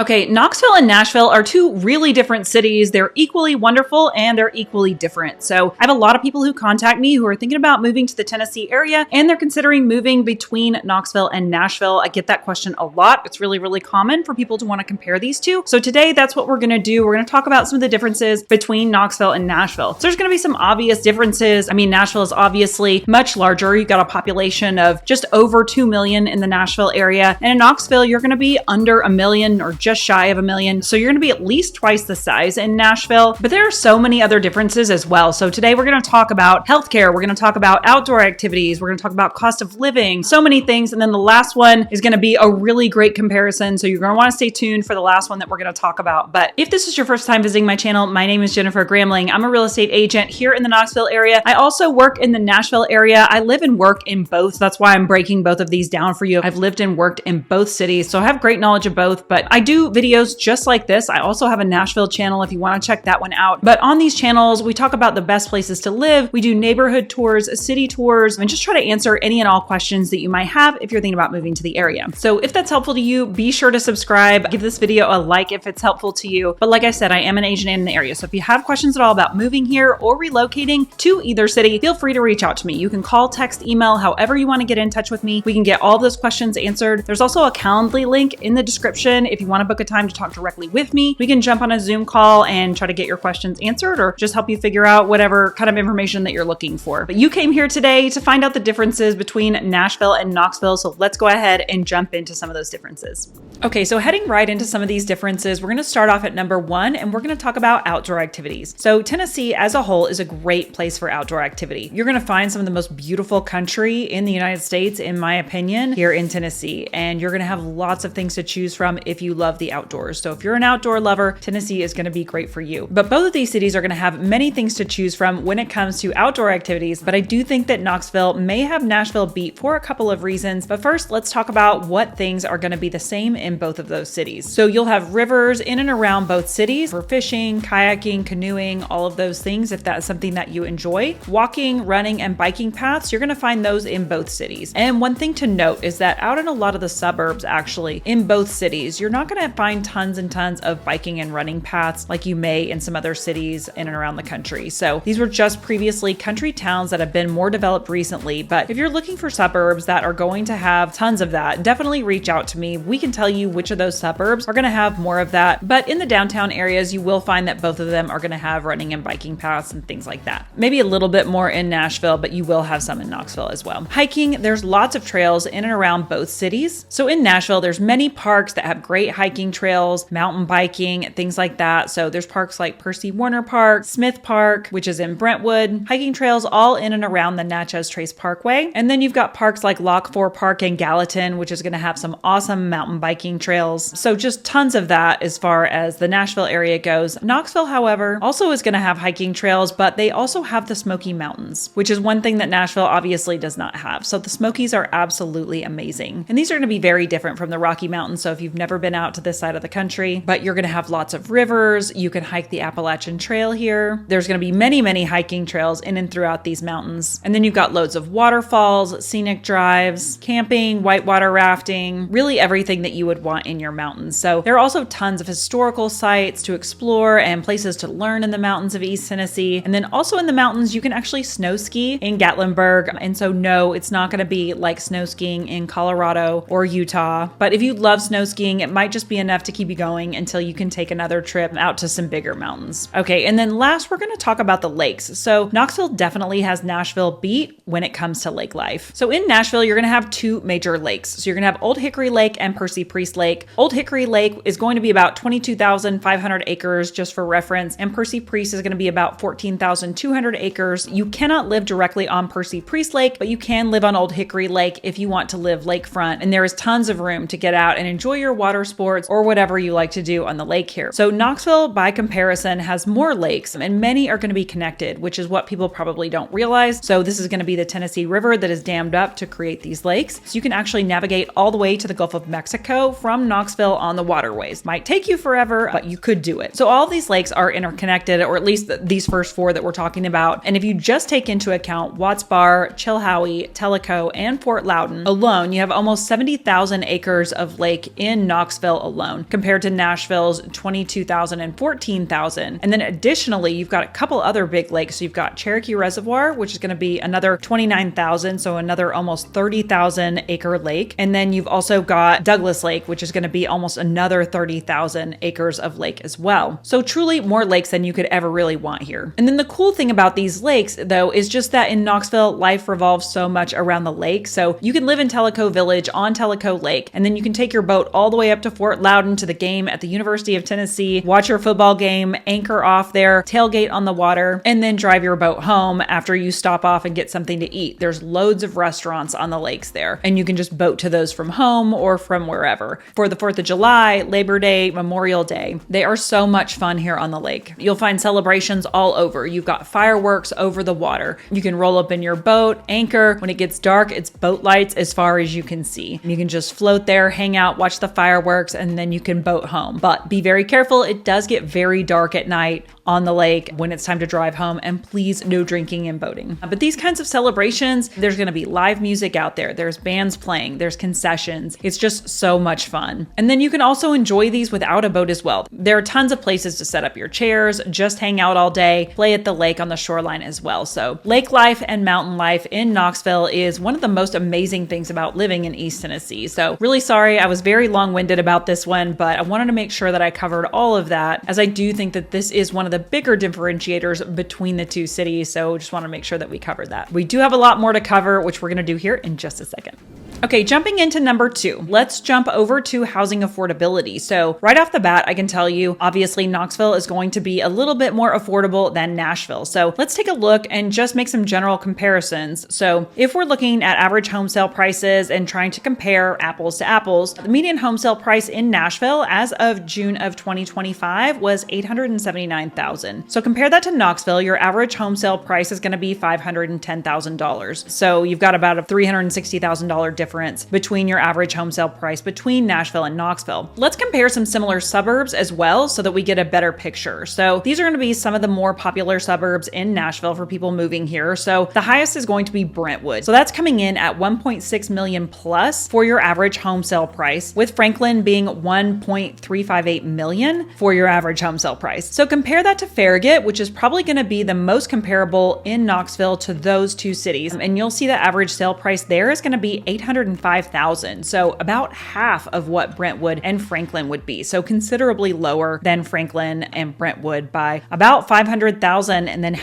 Okay, Knoxville and Nashville are two really different cities. They're equally wonderful and they're equally different. So I have a lot of people who contact me who are thinking about moving to the Tennessee area and they're considering moving between Knoxville and Nashville. I get that question a lot. It's really, really common for people to want to compare these two. So today that's what we're going to do. We're going to talk about some of the differences between Knoxville and Nashville. So there's going to be some obvious differences. I mean, Nashville is obviously much larger. You've got a population of just over 2 million in the Nashville area. And in Knoxville, you're going to be under a million or just shy of a million. So you're going to be at least twice the size in Nashville, but there are so many other differences as well. So today we're going to talk about healthcare. We're going to talk about outdoor activities. We're going to talk about cost of living, so many things. And then the last one is going to be a really great comparison. So you're going to want to stay tuned for the last one that we're going to talk about. But if this is your first time visiting my channel, my name is Jennifer Gramling. I'm a real estate agent here in the Knoxville area. I also work in the Nashville area. I live and work in both. That's why I'm breaking both of these down for you. I've lived and worked in both cities, so I have great knowledge of both, but I do videos just like this. I also have a Nashville channel if you want to check that one out. But on these channels, we talk about the best places to live. We do neighborhood tours, city tours, and just try to answer any and all questions that you might have if you're thinking about moving to the area. So if that's helpful to you, be sure to subscribe, give this video a like if it's helpful to you. But like I said, I am an agent in the area. So if you have questions at all about moving here or relocating to either city, feel free to reach out to me. You can call, text, email, however you want to get in touch with me. We can get all those questions answered. There's also a Calendly link in the description if you want to book a time to talk directly with me. We can jump on a Zoom call and try to get your questions answered or just help you figure out whatever kind of information that you're looking for. But you came here today to find out the differences between Nashville and Knoxville. So let's go ahead and jump into some of those differences. Okay, so heading right into some of these differences, we're going to start off at number one, and we're going to talk about outdoor activities. So Tennessee as a whole is a great place for outdoor activity. You're going to find some of the most beautiful country in the United States, in my opinion, here in Tennessee. And you're going to have lots of things to choose from if you love the outdoors. So if you're an outdoor lover, Tennessee is going to be great for you. But both of these cities are going to have many things to choose from when it comes to outdoor activities. But I do think that Knoxville may have Nashville beat for a couple of reasons. But first, let's talk about what things are going to be the same in both of those cities. So you'll have rivers in and around both cities for fishing, kayaking, canoeing, all of those things if that's something that you enjoy. Walking, running, and biking paths, you're going to find those in both cities. And one thing to note is that out in a lot of the suburbs, actually, in both cities, you're not going to find tons and tons of biking and running paths like you may in some other cities in and around the country. So these were just previously country towns that have been more developed recently. But if you're looking for suburbs that are going to have tons of that, definitely reach out to me. We can tell you which of those suburbs are going to have more of that. But in the downtown areas, you will find that both of them are going to have running and biking paths and things like that. Maybe a little bit more in Nashville, but you will have some in Knoxville as well. Hiking, there's lots of trails in and around both cities. So in Nashville, there's many parks that have great hiking trails, mountain biking, things like that. So there's parks like Percy Warner Park, Smith Park, which is in Brentwood, hiking trails all in and around the Natchez Trace Parkway. And then you've got parks like Lock 4 Park in Gallatin, which is going to have some awesome mountain biking trails. So just tons of that as far as the Nashville area goes. Knoxville, however, also is going to have hiking trails, but they also have the Smoky Mountains, which is one thing that Nashville obviously does not have. So the Smokies are absolutely amazing. And these are going to be very different from the Rocky Mountains. So if you've never been out to this side of the country, but you're going to have lots of rivers, you can hike the Appalachian Trail here. There's going to be many, many hiking trails in and throughout these mountains. And then you've got loads of waterfalls, scenic drives, camping, whitewater rafting, really everything that you would want in your mountains. So there are also tons of historical sites to explore and places to learn in the mountains of East Tennessee. And then also in the mountains, you can actually snow ski in Gatlinburg. And so no, it's not going to be like snow skiing in Colorado or Utah. But if you love snow skiing, it might just be enough to keep you going until you can take another trip out to some bigger mountains. Okay, and then last, we're going to talk about the lakes. So Knoxville definitely has Nashville beat when it comes to lake life. So in Nashville, you're going to have two major lakes. So you're going to have Old Hickory Lake and Percy Priest Lake. Old Hickory Lake is going to be about 22,500 acres, just for reference, and Percy Priest is going to be about 14,200 acres. You cannot live directly on Percy Priest Lake, but you can live on Old Hickory Lake if you want to live lakefront, and there is tons of room to get out and enjoy your water sports or whatever you like to do on the lake here. So Knoxville, by comparison, has more lakes, and many are going to be connected, which is what people probably don't realize. So this is going to be the Tennessee River that is dammed up to create these lakes. So you can actually navigate all the way to the Gulf of Mexico from Knoxville on the waterways. Might take you forever, but you could do it. So all of these lakes are interconnected, or at least these first four that we're talking about. And if you just take into account Watts Bar, Chilhowie, Tellico, and Fort Loudon alone, you have almost 70,000 acres of lake in Knoxville alone, compared to Nashville's 22,000 and 14,000. And then additionally, you've got a couple other big lakes. So you've got Cherokee Reservoir, which is going to be another 29,000, so another almost 30,000 acre lake. And then you've also got Douglas Lake, which is going to be almost another 30,000 acres of lake as well. So truly more lakes than you could ever really want here. And then the cool thing about these lakes, though, is just that in Knoxville, life revolves so much around the lake. So you can live in Tellico Village on Tellico Lake, and then you can take your boat all the way up to Fort Loudon to the game at the University of Tennessee, watch your football game, anchor off there, tailgate on the water, and then drive your boat home after you stop off and get something to eat. There's loads of restaurants on the lakes there, and you can just boat to those from home or from wherever. For the 4th of July, Labor Day, Memorial Day, they are so much fun here on the lake. You'll find celebrations all over. You've got fireworks over the water. You can roll up in your boat, anchor. When it gets dark, it's boat lights as far as you can see. You can just float there, hang out, watch the fireworks, and then you can boat home. But be very careful. It does get very dark at night on the lake when it's time to drive home, and please no drinking and boating. But these kinds of celebrations, there's going to be live music out there. There's bands playing, there's concessions. It's just so much fun. And then you can also enjoy these without a boat as well. There are tons of places to set up your chairs, just hang out all day, play at the lake on the shoreline as well. So lake life and mountain life in Knoxville is one of the most amazing things about living in East Tennessee. So really sorry, I was very long-winded about this one, but I wanted to make sure that I covered all of that, as I do think that this is one of the bigger differentiators between the two cities. So just want to make sure that we cover that. We do have a lot more to cover, which we're going to do here in just a second. Okay, jumping into number 2, let's jump over to housing affordability. So right off the bat, I can tell you, obviously Knoxville is going to be a little bit more affordable than Nashville. So let's take a look and just make some general comparisons. So if we're looking at average home sale prices and trying to compare apples to apples, the median home sale price in Nashville as of June of 2025 was $879,000. So compare that to Knoxville, your average home sale price is going to be $510,000. So you've got about a $360,000 difference between your average home sale price between Nashville and Knoxville. Let's compare some similar suburbs as well so that we get a better picture. So these are going to be some of the more popular suburbs in Nashville for people moving here. So the highest is going to be Brentwood. So that's coming in at 1.6 million plus for your average home sale price, with Franklin being 1.358 million for your average home sale price. So compare that to Farragut, which is probably going to be the most comparable in Knoxville to those two cities. And you'll see the average sale price there is going to be $805,000. So about half of what Brentwood and Franklin would be. So considerably lower than Franklin and Brentwood by about $500,000, and then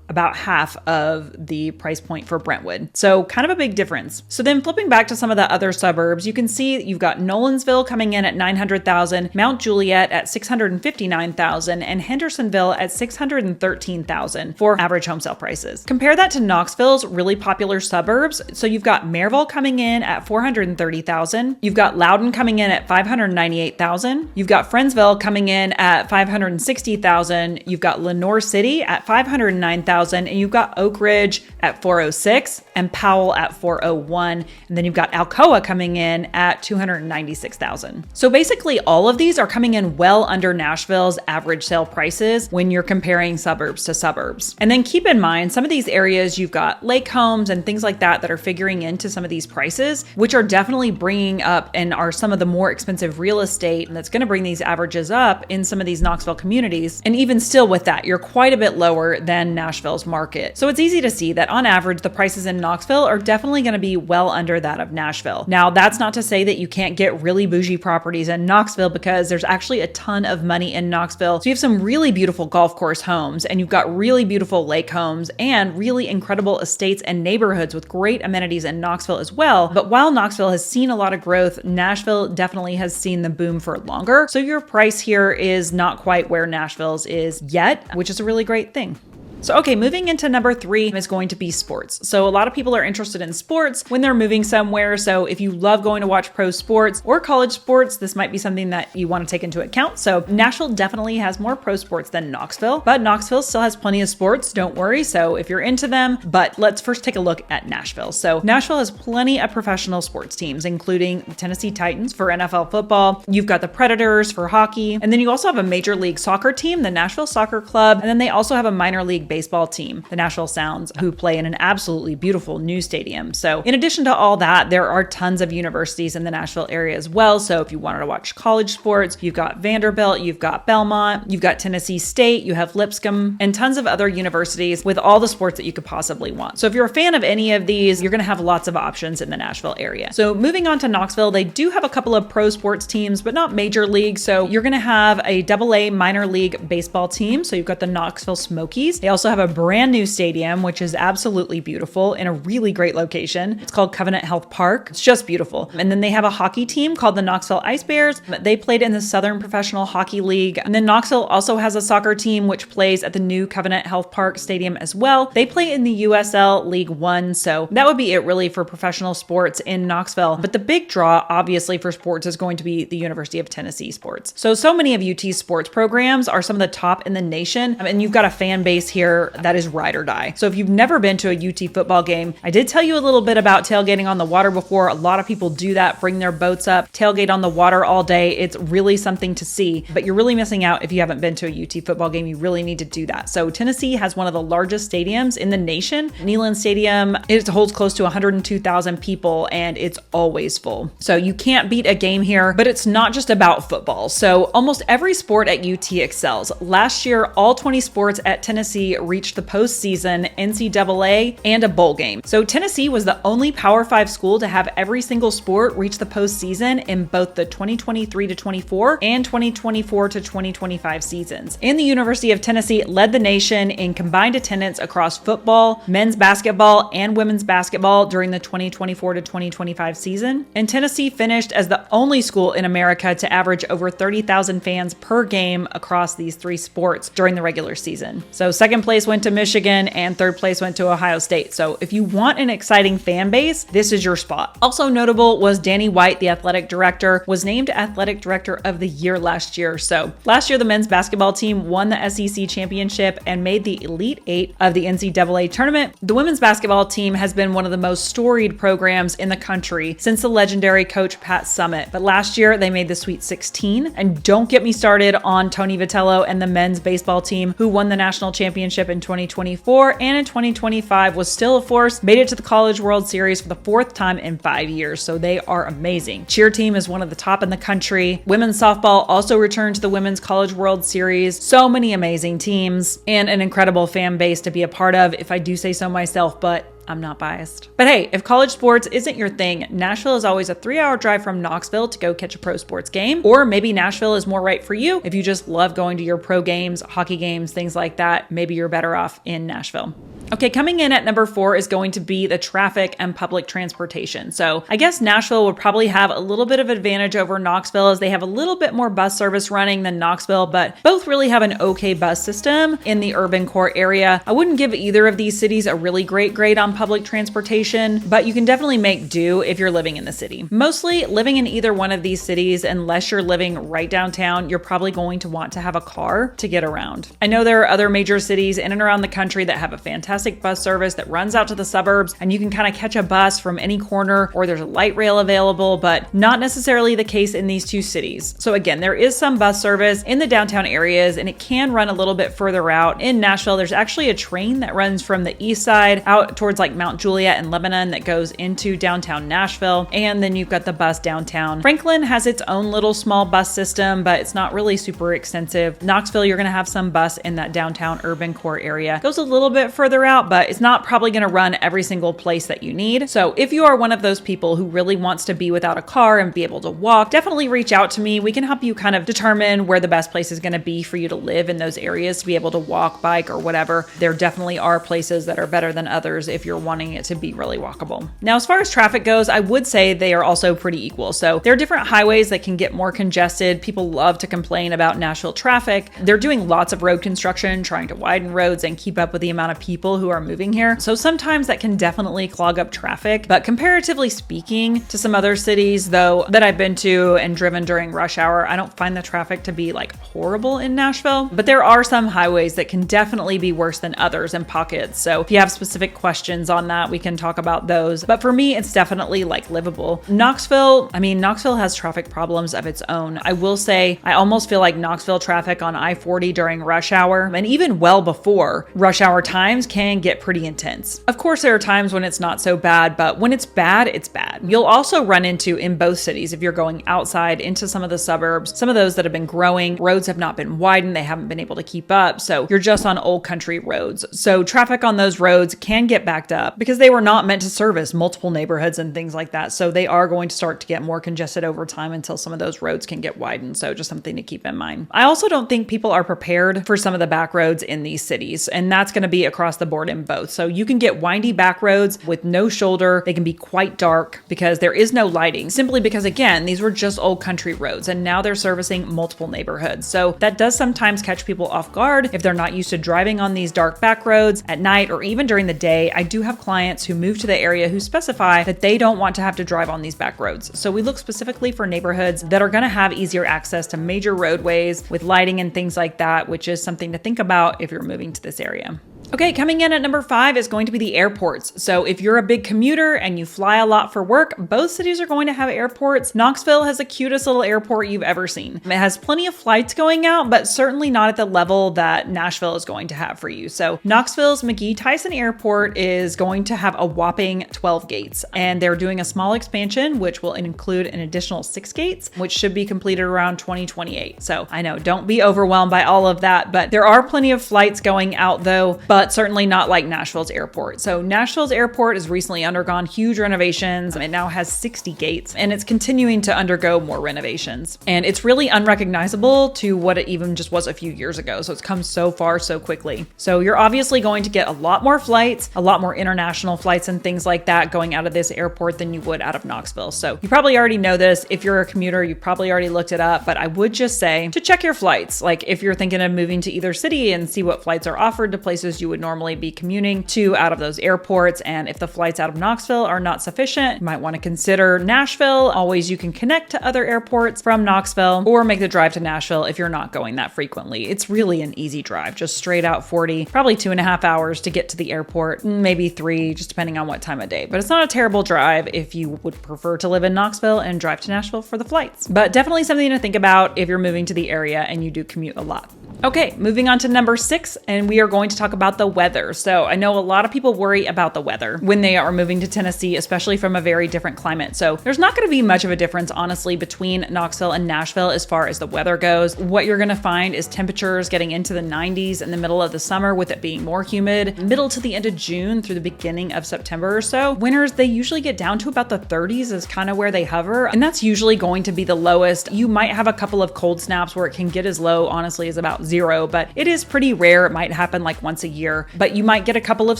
about half of the price point for Brentwood. So kind of a big difference. So then flipping back to some of the other suburbs, you can see you've got Nolensville coming in at $900,000, Mount Juliet at $659,000, and Hendersonville at $613,000 for average home sale prices. Compare that to Knoxville's really popular suburbs. So you've got Maryville coming in at $430,000. You've got Loudon coming in at $598,000. You've got Friendsville coming in at $560,000. You've got Lenoir City at $509,000. And you've got Oak Ridge at $406 and Powell at $401. And then you've got Alcoa coming in at $296,000. So basically all of these are coming in well under Nashville's average sale prices when you're comparing suburbs to suburbs. And then keep in mind, some of these areas you've got lake homes and things like that are figuring into some of these prices, which are definitely bringing up and are some of the more expensive real estate that's going to bring these averages up in some of these Knoxville communities. And even still with that, you're quite a bit lower than Nashville's market. So it's easy to see that on average, the prices in Knoxville are definitely going to be well under that of Nashville. Now, that's not to say that you can't get really bougie properties in Knoxville, because there's actually a ton of money in Knoxville. So you have some really beautiful golf course homes, and you've got really beautiful lake homes and really incredible estates and neighborhoods with great amenities in Knoxville as well. But while Knoxville has seen a lot of growth, Nashville definitely has seen the boom for longer. So your price here is not quite where Nashville's is yet, which is a really great thing. So, okay, moving into number 3 is going to be sports. So a lot of people are interested in sports when they're moving somewhere. So if you love going to watch pro sports or college sports, this might be something that you want to take into account. So Nashville definitely has more pro sports than Knoxville, but Knoxville still has plenty of sports, don't worry. So if you're into them, but let's first take a look at Nashville. So Nashville has plenty of professional sports teams, including the Tennessee Titans for NFL football. You've got the Predators for hockey. And then you also have a major league soccer team, the Nashville Soccer Club. And then they also have a minor league baseball team, the Nashville Sounds, who play in an absolutely beautiful new stadium. So in addition to all that, there are tons of universities in the Nashville area as well. So if you wanted to watch college sports, you've got Vanderbilt, you've got Belmont, you've got Tennessee State, you have Lipscomb, and tons of other universities with all the sports that you could possibly want. So if you're a fan of any of these, you're going to have lots of options in the Nashville area. So moving on to Knoxville, they do have a couple of pro sports teams, but not major league. So you're going to have a AA minor league baseball team. So you've got the Knoxville Smokies. They also have a brand new stadium, which is absolutely beautiful in a really great location. It's called Covenant Health Park. It's just beautiful. And then they have a hockey team called the Knoxville Ice Bears. They played in the Southern Professional Hockey League. And then Knoxville also has a soccer team, which plays at the new Covenant Health Park Stadium as well. They play in the USL League One. So that would be it really for professional sports in Knoxville. But the big draw, obviously, for sports is going to be the University of Tennessee sports. So many of UT's sports programs are some of the top in the nation. And you've got a fan base here that is ride or die. So if you've never been to a UT football game, I did tell you a little bit about tailgating on the water before. A lot of people do that, bring their boats up, tailgate on the water all day. It's really something to see, but you're really missing out if you haven't been to a UT football game. You really need to do that. So Tennessee has one of the largest stadiums in the nation. Neyland Stadium, it holds close to 102,000 people and it's always full. So you can't beat a game here, but it's not just about football. So almost every sport at UT excels. Last year, all 20 sports at Tennessee reached the postseason, NCAA, and a bowl game. So Tennessee was the only Power 5 school to have every single sport reach the postseason in both the 2023-24 and 2024-2025 seasons. And the University of Tennessee led the nation in combined attendance across football, men's basketball, and women's basketball during the 2024-2025 season. And Tennessee finished as the only school in America to average over 30,000 fans per game across these three sports during the regular season. So second place went to Michigan and third place went to Ohio State. So if you want an exciting fan base, this is your spot. Also notable was Danny White, the athletic director, was named athletic director of the year last year. So last year, the men's basketball team won the SEC championship and made the Elite Eight of the NCAA tournament. The women's basketball team has been one of the most storied programs in the country since the legendary coach Pat Summitt. But last year, they made the Sweet 16. And don't get me started on Tony Vitello and the men's baseball team, who won the national championship in 2024 and in 2025 was still a force, made it to the College World Series for the fourth time in 5 years. So they are amazing. Cheer team is one of the top in the country. Women's softball also returned to the Women's College World Series. So many amazing teams and an incredible fan base to be a part of, if I do say so myself, but I'm not biased. But hey, if college sports isn't your thing, Nashville is always a 3-hour drive from Knoxville to go catch a pro sports game. Or maybe Nashville is more right for you. If you just love going to your pro games, hockey games, things like that, maybe you're better off in Nashville. Okay, coming in at number 4 is going to be the traffic and public transportation. So I guess Nashville would probably have a little bit of advantage over Knoxville as they have a little bit more bus service running than Knoxville, but both really have an okay bus system in the urban core area. I wouldn't give either of these cities a really great grade on public transportation, but you can definitely make do if you're living in the city. Mostly living in either one of these cities, unless you're living right downtown, you're probably going to want to have a car to get around. I know there are other major cities in and around the country that have a fantastic bus service that runs out to the suburbs and you can kind of catch a bus from any corner, or there's a light rail available, but not necessarily the case in these two cities. So again, there is some bus service in the downtown areas and it can run a little bit further out. In Nashville, there's actually a train that runs from the east side out towards like Mount Juliet and Lebanon that goes into downtown Nashville. And then you've got the bus downtown. Franklin has its own little small bus system, but it's not really super extensive. Knoxville, you're going to have some bus in that downtown urban core area. It goes a little bit further out, but it's not probably going to run every single place that you need. So if you are one of those people who really wants to be without a car and be able to walk, definitely reach out to me. We can help you kind of determine where the best place is going to be for you to live in those areas to be able to walk, bike, or whatever. There definitely are places that are better than others if you're wanting it to be really walkable. Now, as far as traffic goes, I would say they are also pretty equal. So there are different highways that can get more congested. People love to complain about Nashville traffic. They're doing lots of road construction, trying to widen roads and keep up with the amount of people people who are moving here. So sometimes that can definitely clog up traffic. But comparatively speaking to some other cities, though, that I've been to and driven during rush hour, I don't find the traffic to be like horrible in Nashville. But there are some highways that can definitely be worse than others in pockets. So if you have specific questions on that, we can talk about those. But for me, it's definitely like livable. Knoxville has traffic problems of its own. I will say, I almost feel like Knoxville traffic on I-40 during rush hour and even well before rush hour times can get pretty intense. Of course, there are times when it's not so bad, but when it's bad, it's bad. You'll also run into in both cities, if you're going outside into some of the suburbs, some of those that have been growing, roads have not been widened, they haven't been able to keep up. So you're just on old country roads. So traffic on those roads can get backed up because they were not meant to service multiple neighborhoods and things like that. So they are going to start to get more congested over time until some of those roads can get widened. So just something to keep in mind. I also don't think people are prepared for some of the back roads in these cities, and that's going to be across the board in both. So you can get windy back roads with no shoulder. They can be quite dark because there is no lighting, simply because, again, these were just old country roads and now they're servicing multiple neighborhoods. So that does sometimes catch people off guard if they're not used to driving on these dark back roads at night or even during the day. I do have clients who move to the area who specify that they don't want to have to drive on these back roads. So we look specifically for neighborhoods that are going to have easier access to major roadways with lighting and things like that, which is something to think about if you're moving to this area. Okay, coming in at number 5 is going to be the airports. So if you're a big commuter and you fly a lot for work, both cities are going to have airports. Knoxville has the cutest little airport you've ever seen. It has plenty of flights going out, but certainly not at the level that Nashville is going to have for you. So Knoxville's McGee Tyson Airport is going to have a whopping 12 gates, and they're doing a small expansion, which will include an additional 6 gates, which should be completed around 2028. So I know, don't be overwhelmed by all of that, but there are plenty of flights going out though, but certainly not like Nashville's airport. So Nashville's airport has recently undergone huge renovations. It now has 60 gates and it's continuing to undergo more renovations. And it's really unrecognizable to what it even just was a few years ago. So it's come so far so quickly. So you're obviously going to get a lot more flights, a lot more international flights and things like that going out of this airport than you would out of Knoxville. So you probably already know this. If you're a commuter, you probably already looked it up, but I would just say to check your flights. Like if you're thinking of moving to either city and see what flights are offered to places you would normally be commuting to out of those airports. And if the flights out of Knoxville are not sufficient, you might want to consider Nashville. Always you can connect to other airports from Knoxville or make the drive to Nashville if you're not going that frequently. It's really an easy drive, just straight out 40, probably 2.5 hours to get to the airport, maybe 3, just depending on what time of day. But it's not a terrible drive if you would prefer to live in Knoxville and drive to Nashville for the flights. But definitely something to think about if you're moving to the area and you do commute a lot. Okay, moving on to number 6, and we are going to talk about the weather. So I know a lot of people worry about the weather when they are moving to Tennessee, especially from a very different climate. So there's not going to be much of a difference, honestly, between Knoxville and Nashville as far as the weather goes. What you're going to find is temperatures getting into the 90s in the middle of the summer with it being more humid, middle to the end of June through the beginning of September or so. Winters, they usually get down to about the 30s is kind of where they hover, and that's usually going to be the lowest. You might have a couple of cold snaps where it can get as low, honestly, as about 0, but it is pretty rare. It might happen like once a year, but you might get a couple of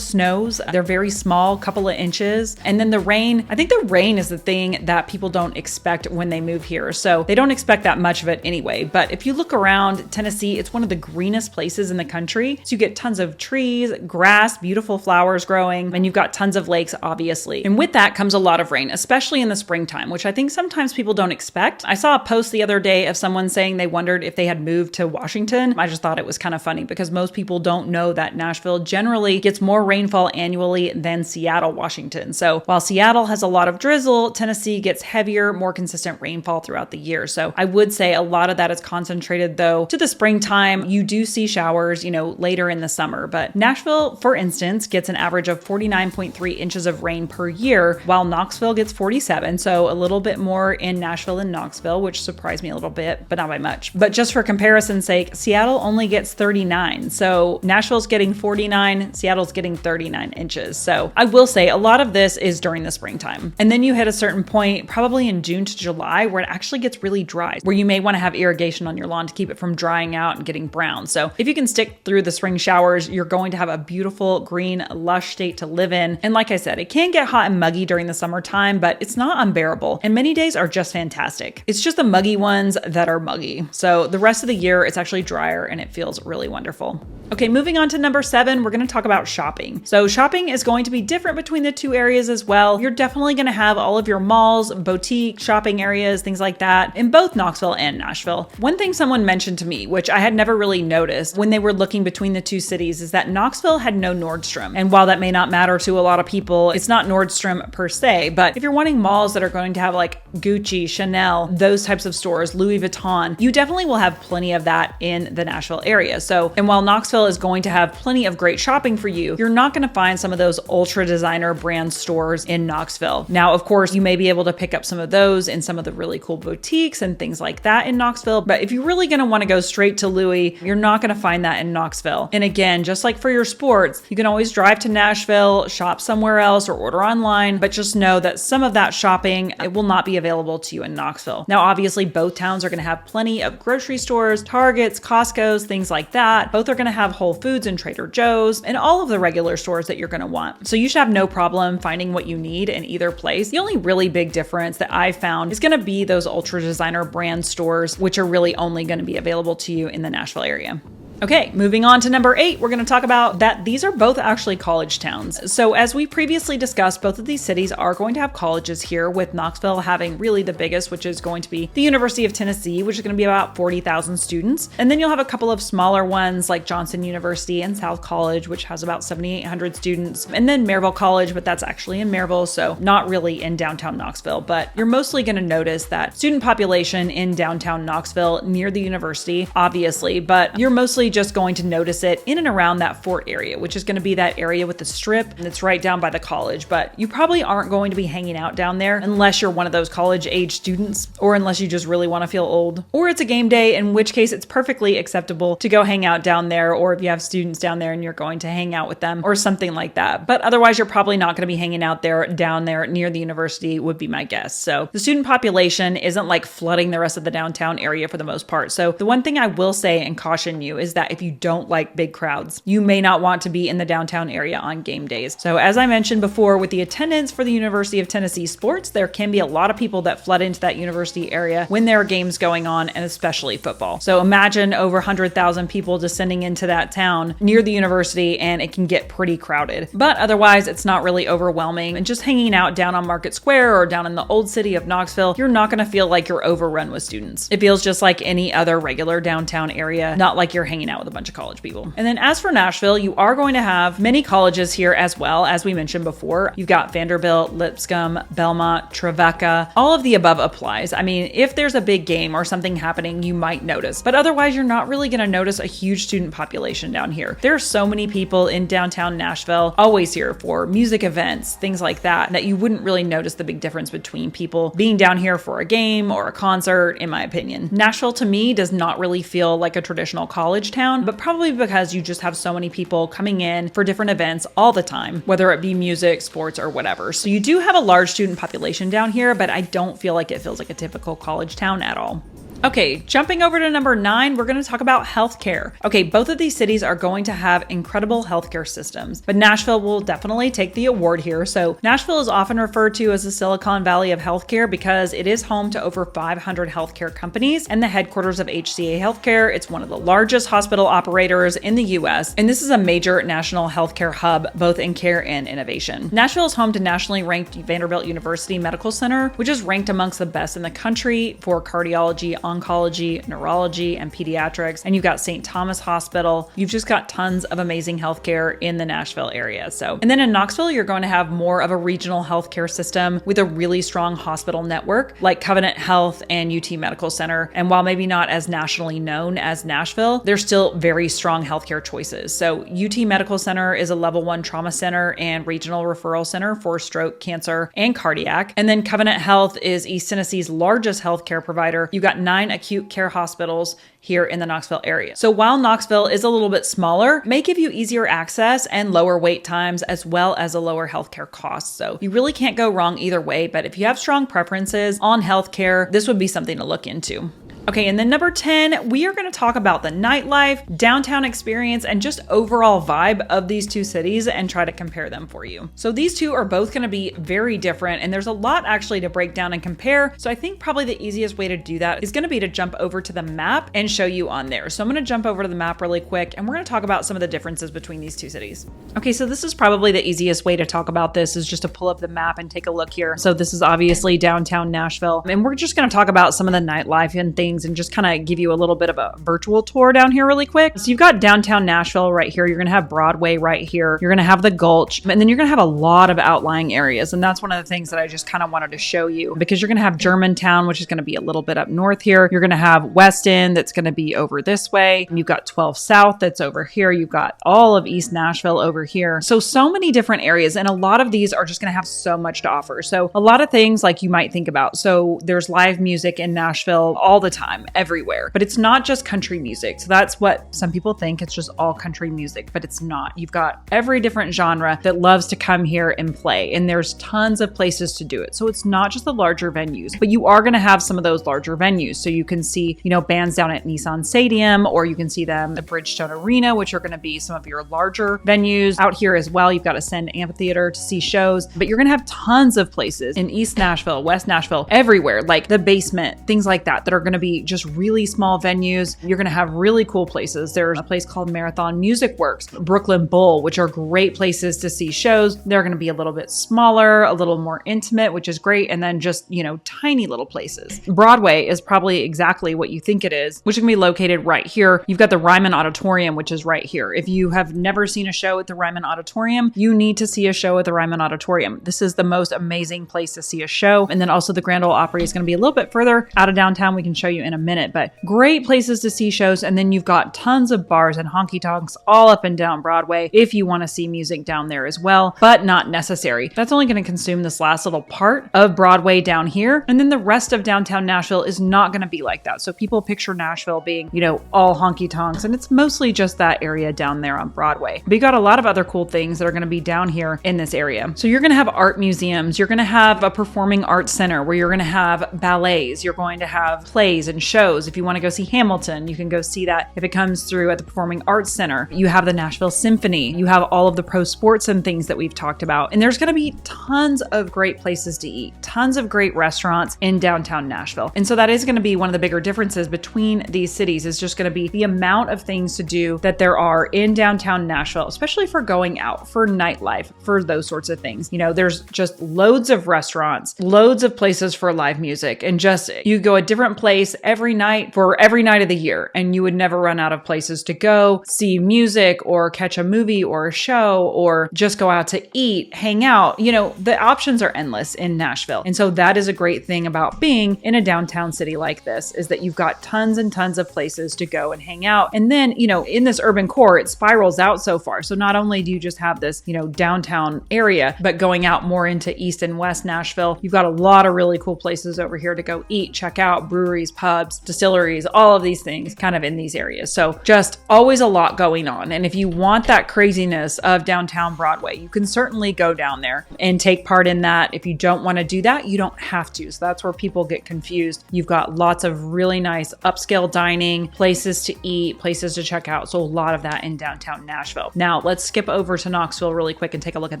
snows. They're very small, couple of inches. And then the rain, I think the rain is the thing that people don't expect when they move here. So they don't expect that much of it anyway. But if you look around Tennessee, it's one of the greenest places in the country. So you get tons of trees, grass, beautiful flowers growing, and you've got tons of lakes, obviously. And with that comes a lot of rain, especially in the springtime, which I think sometimes people don't expect. I saw a post the other day of someone saying they wondered if they had moved to Washington. I just thought it was kind of funny because most people don't know that Nashville generally gets more rainfall annually than Seattle, Washington. So while Seattle has a lot of drizzle, Tennessee gets heavier, more consistent rainfall throughout the year. So I would say a lot of that is concentrated though to the springtime. You do see showers, later in the summer, but Nashville, for instance, gets an average of 49.3 inches of rain per year, while Knoxville gets 47. So a little bit more in Nashville than Knoxville, which surprised me a little bit, but not by much. But just for comparison's sake, Seattle only gets 39. So Nashville's getting 49, Seattle's getting 39 inches. So I will say a lot of this is during the springtime. And then you hit a certain point, probably in June to July, where it actually gets really dry, where you may want to have irrigation on your lawn to keep it from drying out and getting brown. So if you can stick through the spring showers, you're going to have a beautiful, green, lush state to live in. And like I said, it can get hot and muggy during the summertime, but it's not unbearable. And many days are just fantastic. It's just the muggy ones that are muggy. So the rest of the year, it's actually dry dryer, and it feels really wonderful. Okay, moving on to number 7, we're going to talk about shopping. So shopping is going to be different between the two areas as well. You're definitely going to have all of your malls, boutique, shopping areas, things like that in both Knoxville and Nashville. One thing someone mentioned to me, which I had never really noticed when they were looking between the two cities, is that Knoxville had no Nordstrom. And while that may not matter to a lot of people, it's not Nordstrom per se, but if you're wanting malls that are going to have like Gucci, Chanel, those types of stores, Louis Vuitton, you definitely will have plenty of that in the Nashville area. So, and while Knoxville is going to have plenty of great shopping for you, you're not going to find some of those ultra designer brand stores in Knoxville. Now, of course, you may be able to pick up some of those in some of the really cool boutiques and things like that in Knoxville, but if you're really going to want to go straight to Louis, you're not going to find that in Knoxville. And again, just like for your sports, you can always drive to Nashville, shop somewhere else, or order online, but just know that some of that shopping, it will not be available to you in Knoxville. Now, obviously, both towns are going to have plenty of grocery stores, Targets, Costco's, things like that. Both are going to have Whole Foods and Trader Joe's and all of the regular stores that you're going to want. So you should have no problem finding what you need in either place. The only really big difference that I found is going to be those ultra designer brand stores, which are really only going to be available to you in the Nashville area. Okay, moving on to number 8, we're going to talk about that these are both actually college towns. So as we previously discussed, both of these cities are going to have colleges here, with Knoxville having really the biggest, which is going to be the University of Tennessee, which is going to be about 40,000 students. And then you'll have a couple of smaller ones like Johnson University and South College, which has about 7,800 students. And then Maryville College, but that's actually in Maryville, so not really in downtown Knoxville. But you're mostly going to notice that student population in downtown Knoxville near the university, obviously, but you're mostly just going to notice it in and around that fort area, which is going to be that area with the strip, and it's right down by the college. But you probably aren't going to be hanging out down there unless you're one of those college age students, or unless you just really want to feel old, or it's a game day, in which case it's perfectly acceptable to go hang out down there, or if you have students down there and you're going to hang out with them or something like that. But otherwise, you're probably not going to be hanging out there down there near the university, would be my guess. So the student population isn't like flooding the rest of the downtown area for the most part. So the one thing I will say and caution you is that if you don't like big crowds, you may not want to be in the downtown area on game days. So as I mentioned before, with the attendance for the University of Tennessee sports, there can be a lot of people that flood into that university area when there are games going on, and especially football. So imagine over 100,000 people descending into that town near the university, and it can get pretty crowded. But otherwise, it's not really overwhelming. And just hanging out down on Market Square or down in the old city of Knoxville, you're not going to feel like you're overrun with students. It feels just like any other regular downtown area, not like you're hanging out with a bunch of college people. And then as for Nashville, you are going to have many colleges here as well, as we mentioned before. You've got Vanderbilt, Lipscomb, Belmont, Trevecca. All of the above applies. I mean, if there's a big game or something happening, you might notice, but otherwise you're not really going to notice a huge student population down here. There are so many people in downtown Nashville always here for music events, things like that, that you wouldn't really notice the big difference between people being down here for a game or a concert, in my opinion. Nashville to me does not really feel like a traditional college town, but probably because you just have so many people coming in for different events all the time, whether it be music, sports, or whatever. So you do have a large student population down here, but I don't feel like it feels like a typical college town at all. Okay, jumping over to number 9, we're going to talk about healthcare. Okay, both of these cities are going to have incredible healthcare systems, but Nashville will definitely take the award here. So Nashville is often referred to as the Silicon Valley of healthcare because it is home to over 500 healthcare companies and the headquarters of HCA Healthcare. It's one of the largest hospital operators in the US, and this is a major national healthcare hub, both in care and innovation. Nashville is home to nationally ranked Vanderbilt University Medical Center, which is ranked amongst the best in the country for cardiology, oncology, neurology, and pediatrics. And you've got St. Thomas Hospital. You've just got tons of amazing healthcare in the Nashville area. And then in Knoxville, you're going to have more of a regional healthcare system with a really strong hospital network like Covenant Health and UT Medical Center. And while maybe not as nationally known as Nashville, they're still very strong healthcare choices. So UT Medical Center is a level 1 trauma center and regional referral center for stroke, cancer, and cardiac. And then Covenant Health is East Tennessee's largest healthcare provider. You've got 9 acute care hospitals here in the Knoxville area. So while Knoxville is a little bit smaller, it may give you easier access and lower wait times, as well as a lower healthcare cost. So you really can't go wrong either way, but if you have strong preferences on healthcare, this would be something to look into. Okay, and then number 10, we are going to talk about the nightlife, downtown experience, and just overall vibe of these two cities and try to compare them for you. So these two are both going to be very different, and there's a lot actually to break down and compare. So I think probably the easiest way to do that is going to be to jump over to the map and show you on there. So I'm going to jump over to the map really quick, and we're going to talk about some of the differences between these two cities. Okay, so this is probably the easiest way to talk about this is just to pull up the map and take a look here. So this is obviously downtown Nashville, and we're just going to talk about some of the nightlife and things and just kind of give you a little bit of a virtual tour down here really quick. So you've got downtown Nashville right here. You're going to have Broadway right here. You're going to have the Gulch, and then you're going to have a lot of outlying areas. And that's one of the things that I just kind of wanted to show you, because you're going to have Germantown, which is going to be a little bit up north here. You're going to have West End that's going to be over this way. You've got 12 South that's over here. You've got all of East Nashville over here. So many different areas. And a lot of these are just going to have so much to offer. So a lot of things like you might think about. So there's live music in Nashville all the time, everywhere. But it's not just country music. So that's what some people think. It's just all country music, but it's not. You've got every different genre that loves to come here and play. And there's tons of places to do it. So it's not just the larger venues, but you are going to have some of those larger venues. So you can see, bands down at Nissan Stadium, or you can see them at Bridgestone Arena, which are going to be some of your larger venues. Out here as well, you've got Ascend Amphitheater to see shows, but you're going to have tons of places in East Nashville, West Nashville, everywhere, like the Basement, things like that are going to be just really small venues. You're going to have really cool places. There's a place called Marathon Music Works, Brooklyn Bowl, which are great places to see shows. They're going to be a little bit smaller, a little more intimate, which is great. And then just, tiny little places. Broadway is probably exactly what you think it is, which can be located right here. You've got the Ryman Auditorium, which is right here. If you have never seen a show at the Ryman Auditorium, you need to see a show at the Ryman Auditorium. This is the most amazing place to see a show. And then also the Grand Ole Opry is going to be a little bit further out of downtown. We can show you in a minute, but great places to see shows. And then you've got tons of bars and honky tonks all up and down Broadway if you want to see music down there as well, but not necessary. That's only going to consume this last little part of Broadway down here. And then the rest of downtown Nashville is not going to be like that. So people picture Nashville being, all honky tonks, and it's mostly just that area down there on Broadway. But you got a lot of other cool things that are going to be down here in this area. So you're going to have art museums. You're going to have a performing arts center where you're going to have ballets. You're going to have plays and shows. If you want to go see Hamilton, you can go see that if it comes through at the Performing Arts Center. You have the Nashville Symphony. You have all of the pro sports and things that we've talked about. And there's going to be tons of great places to eat, tons of great restaurants in downtown Nashville. And so that is going to be one of the bigger differences between these cities, is just going to be the amount of things to do that there are in downtown Nashville, especially for going out, for nightlife, for those sorts of things. There's just loads of restaurants, loads of places for live music, and just you go a different place every night for every night of the year, and you would never run out of places to go see music or catch a movie or a show or just go out to eat, hang out. The options are endless in Nashville. And so that is a great thing about being in a downtown city like this, is that you've got tons and tons of places to go and hang out. And then, in this urban core, it spirals out so far. So not only do you just have this, downtown area, but going out more into East and West Nashville, you've got a lot of really cool places over here to go eat, check out, breweries, pubs, distilleries, all of these things kind of in these areas. So just always a lot going on. And if you want that craziness of downtown Broadway, you can certainly go down there and take part in that. If you don't want to do that, you don't have to. So that's where people get confused. You've got lots of really nice upscale dining, places to eat, places to check out. So a lot of that in downtown Nashville. Now let's skip over to Knoxville really quick and take a look at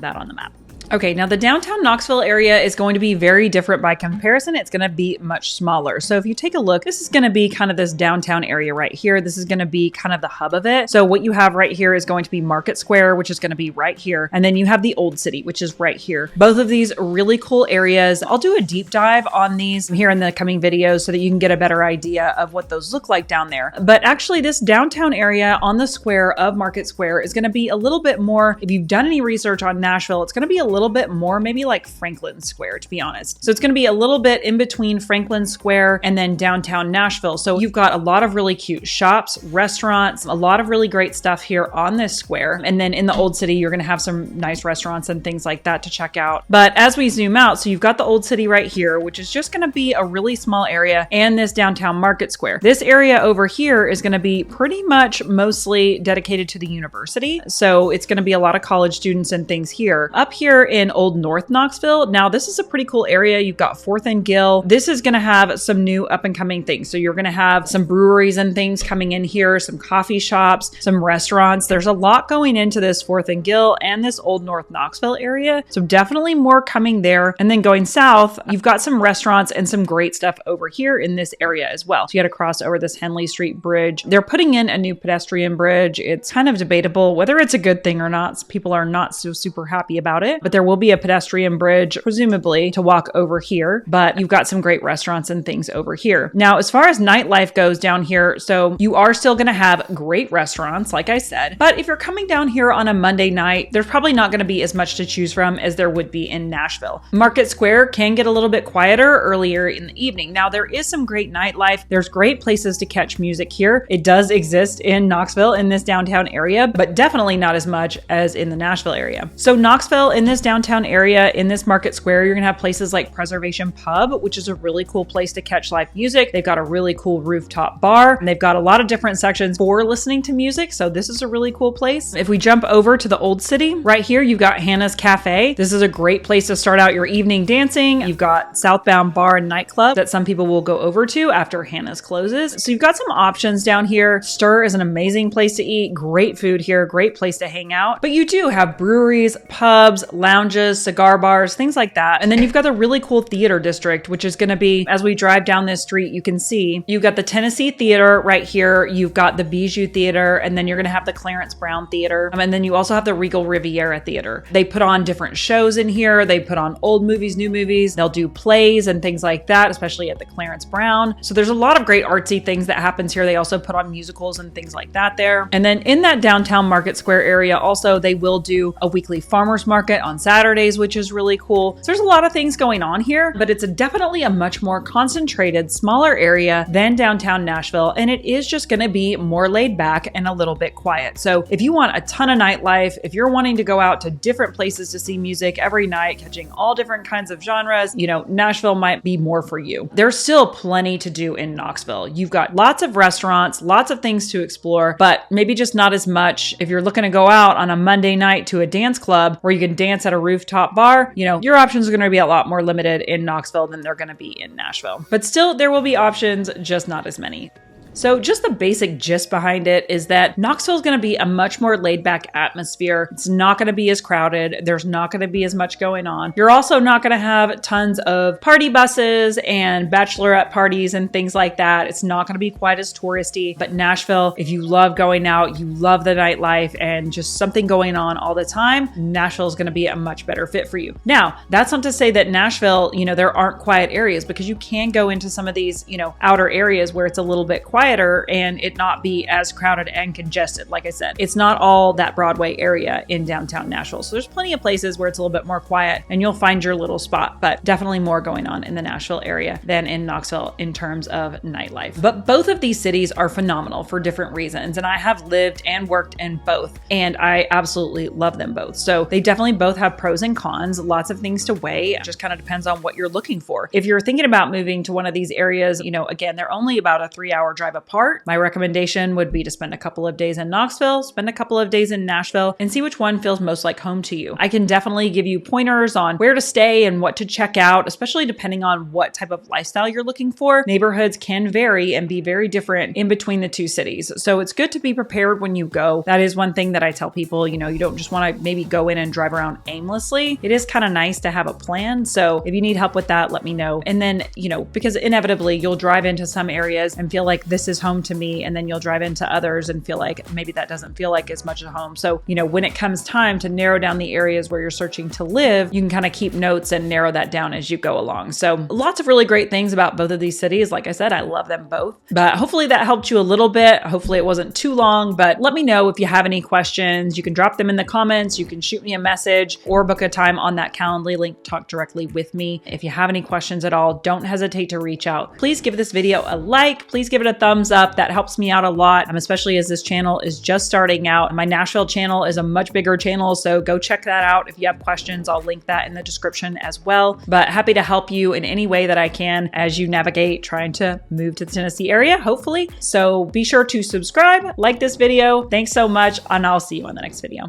that on the map. Okay, now the downtown Knoxville area is going to be very different by comparison. It's going to be much smaller. So if you take a look, this is going to be kind of this downtown area right here. This is going to be kind of the hub of it. So what you have right here is going to be Market Square, which is going to be right here. And then you have the Old City, which is right here. Both of these really cool areas. I'll do a deep dive on these here in the coming videos so that you can get a better idea of what those look like down there. But actually this downtown area on the square of Market Square is going to be a little bit more, if you've done any research on Nashville, it's going to be a little bit more, maybe like Franklin Square, to be honest. So it's going to be a little bit in between Franklin Square and then downtown Nashville. So you've got a lot of really cute shops, restaurants, a lot of really great stuff here on this square. And then in the Old City, you're going to have some nice restaurants and things like that to check out. But as we zoom out, so you've got the Old City right here, which is just going to be a really small area, and this downtown Market Square. This area over here is going to be pretty much mostly dedicated to the university. So it's going to be a lot of college students and things here. Up here in Old North Knoxville. Now, this is a pretty cool area. You've got 4th and Gill. This is going to have some new up and coming things. So you're going to have some breweries and things coming in here, some coffee shops, some restaurants. There's a lot going into this 4th and Gill and this Old North Knoxville area. So definitely more coming there. And then going south, you've got some restaurants and some great stuff over here in this area as well. So you got to cross over this Henley Street Bridge. They're putting in a new pedestrian bridge. It's kind of debatable whether it's a good thing or not. People are not so super happy about it, but there will be a pedestrian bridge, presumably, to walk over here. But you've got some great restaurants and things over here. Now, as far as nightlife goes down here, so you are still going to have great restaurants, like I said, but if you're coming down here on a Monday night, there's probably not going to be as much to choose from as there would be in Nashville. Market Square can get a little bit quieter earlier in the evening. Now, there is some great nightlife. There's great places to catch music here. It does exist in Knoxville in this downtown area, but definitely not as much as in the Nashville area. So Knoxville, in this downtown area, in this Market Square, you're going to have places like Preservation Pub, which is a really cool place to catch live music. They've got a really cool rooftop bar, and they've got a lot of different sections for listening to music. So this is a really cool place. If we jump over to the Old City, right here, you've got Hannah's Cafe. This is a great place to start out your evening dancing. You've got Southbound Bar and Nightclub that some people will go over to after Hannah's closes. So you've got some options down here. Stir is an amazing place to eat. Great food here. Great place to hang out. But you do have breweries, pubs, lounges, cigar bars, things like that. And then you've got the really cool theater district, which is going to be, as we drive down this street, you can see you've got the Tennessee Theater right here. You've got the Bijou Theater, and then you're going to have the Clarence Brown Theater. And then you also have the Regal Riviera Theater. They put on different shows in here. They put on old movies, new movies. They'll do plays and things like that, especially at the Clarence Brown. So there's a lot of great artsy things that happens here. They also put on musicals and things like that there. And then in that downtown Market Square area, also, they will do a weekly farmers market on Saturdays, which is really cool. So there's a lot of things going on here, but it's definitely a much more concentrated, smaller area than downtown Nashville. And it is just going to be more laid back and a little bit quiet. So if you want a ton of nightlife, if you're wanting to go out to different places to see music every night, catching all different kinds of genres, Nashville might be more for you. There's still plenty to do in Knoxville. You've got lots of restaurants, lots of things to explore, but maybe just not as much. If you're looking to go out on a Monday night to a dance club where you can dance at a rooftop bar, your options are going to be a lot more limited in Knoxville than they're going to be in Nashville. But still, there will be options, just not as many. So just the basic gist behind it is that Knoxville is going to be a much more laid back atmosphere. It's not going to be as crowded. There's not going to be as much going on. You're also not going to have tons of party buses and bachelorette parties and things like that. It's not going to be quite as touristy. But Nashville, if you love going out, you love the nightlife and just something going on all the time, Nashville is going to be a much better fit for you. Now, that's not to say that Nashville, there aren't quiet areas, because you can go into some of these, outer areas where it's a little bit quiet and it not be as crowded and congested. Like I said, it's not all that Broadway area in downtown Nashville. So there's plenty of places where it's a little bit more quiet and you'll find your little spot, but definitely more going on in the Nashville area than in Knoxville in terms of nightlife. But both of these cities are phenomenal for different reasons. And I have lived and worked in both, and I absolutely love them both. So they definitely both have pros and cons, lots of things to weigh. It just kind of depends on what you're looking for. If you're thinking about moving to one of these areas, again, they're only about a 3-hour drive apart. My recommendation would be to spend a couple of days in Knoxville, spend a couple of days in Nashville, and see which one feels most like home to you. I can definitely give you pointers on where to stay and what to check out, especially depending on what type of lifestyle you're looking for. Neighborhoods can vary and be very different in between the two cities. So it's good to be prepared when you go. That is one thing that I tell people, you don't just want to maybe go in and drive around aimlessly. It is kind of nice to have a plan. So if you need help with that, let me know. And then, because inevitably you'll drive into some areas and feel like this is home to me, and then you'll drive into others and feel like maybe that doesn't feel like as much at home. So, when it comes time to narrow down the areas where you're searching to live, you can kind of keep notes and narrow that down as you go along. So lots of really great things about both of these cities. Like I said, I love them both, but hopefully that helped you a little bit. Hopefully it wasn't too long, but let me know if you have any questions. You can drop them in the comments. You can shoot me a message or book a time on that Calendly link, talk directly with me. If you have any questions at all, don't hesitate to reach out. Please give this video a like. Please give it a thumbs up. That helps me out a lot, especially as this channel is just starting out. My Nashville channel is a much bigger channel, so go check that out. If you have questions, I'll link that in the description as well. But happy to help you in any way that I can as you navigate trying to move to the Tennessee area, hopefully. So be sure to subscribe, like this video. Thanks so much, and I'll see you on the next video.